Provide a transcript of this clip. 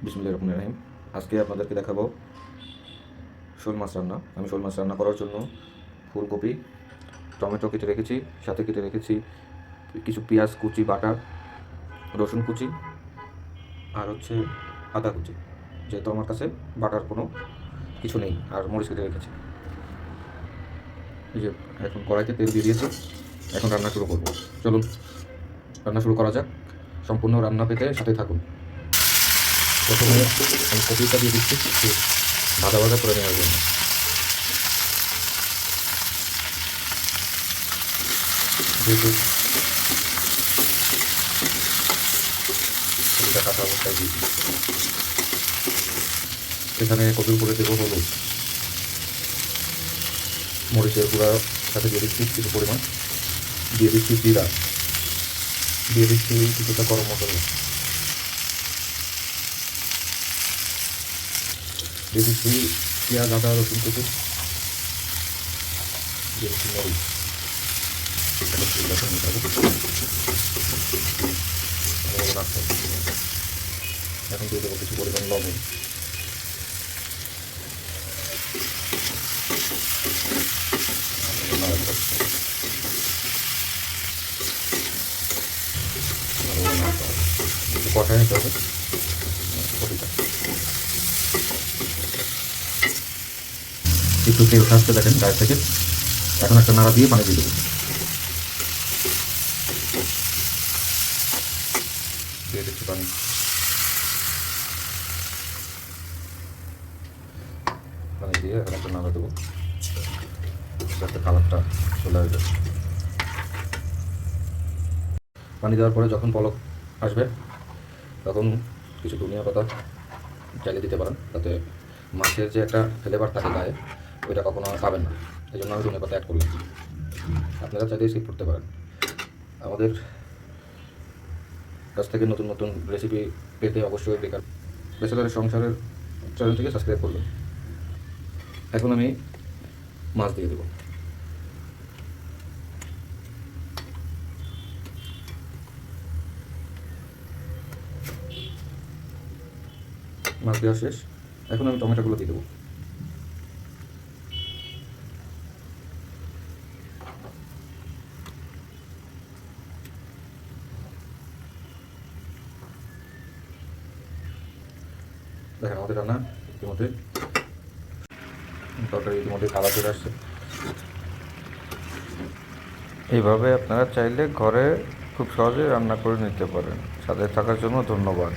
বিসমিল্লাহির রহমানির রহিম। আজকে আপনাদেরকে দেখাবো শোল মাছ রান্না। আমি শোল মাছ রান্না করার জন্য ফুলকপি, টমেটো কেটে রেখেছি, সাথে কেটে রেখেছি কিছু পেঁয়াজ কুচি বাটা, রসুন কুচি আর আদা কুচি। যেহেতু আমার কাছে বাটার কোনো কিছু নেই, আর মরিচ কেটে রেখেছি। এই যে এখন কড়াইতে তেল দিয়ে দিয়েছি, এখন রান্না শুরু করব। চলুন রান্না শুরু করা যাক। সম্পূর্ণ রান্না পেতে সাথে থাকুন। প্রথমে আমি কপিটা দিয়ে দিচ্ছি একটু ভাজা ভাজা করে নেওয়ার জন্য। যেহেতু কপিটা কাঁচা অবস্থায় দিয়েছি, এখানে কপির উপরে দেবো হলুদ, মরিচের গুঁড়া সাথে দিয়ে দিচ্ছি কিছু পরিমাণ, দিয়ে দিচ্ছি জিরা, দিয়ে দিচ্ছি কিছুটা গরম মশলা, দিয়ে দিচ্ছি পেঁয়াজ আদা রসুন কুচি, দিয়ে দিচ্ছি মরিচ। এখন দিয়ে দেবো কিছু পরিমাণ লবণ, একটু কষায় নিতে হবে কপিটা। একটু তেল ছাড়তে দেখেন গায়ে থেকে। এখন একটা নাড়া দিয়ে পানি দিয়ে দেবো, দিয়ে দিচ্ছি পানি। পানি দিয়ে এখন একটা নাড়া দেবো যাতে কালারটা চলে আসবে। পানি দেওয়ার পরে যখন পলক আসবে তখন কিছু ধনিয়া পাতা চাইলে দিতে পারেন, তাতে মাছের যে একটা ফ্লেভার থাকে গায়ে ওইটা কখনো পাবেন না। এই জন্য আমি ধনিয়া পাতা অ্যাড করলাম। আপনারা চাইলে স্কিপ করতে পারেন। আমাদের কাছ থেকে নতুন নতুন রেসিপি পেতে অবশ্যই ব্যাচেলরের সংসারের চ্যানেলটিকে সাবস্ক্রাইব করবেন। এখন আমি মাছ দিয়ে দেবো। মাছ দেওয়া শেষ, এখন আমি টমেটোগুলো দিয়ে দেবো। দেখেন আমাদের রান্না ইতিমধ্যে তরকারি ইতিমধ্যে কালার চলে আসছে। এইভাবে আপনারা চাইলে ঘরে খুব সহজে রান্না করে নিতে পারেন। সাথে থাকার জন্য ধন্যবাদ।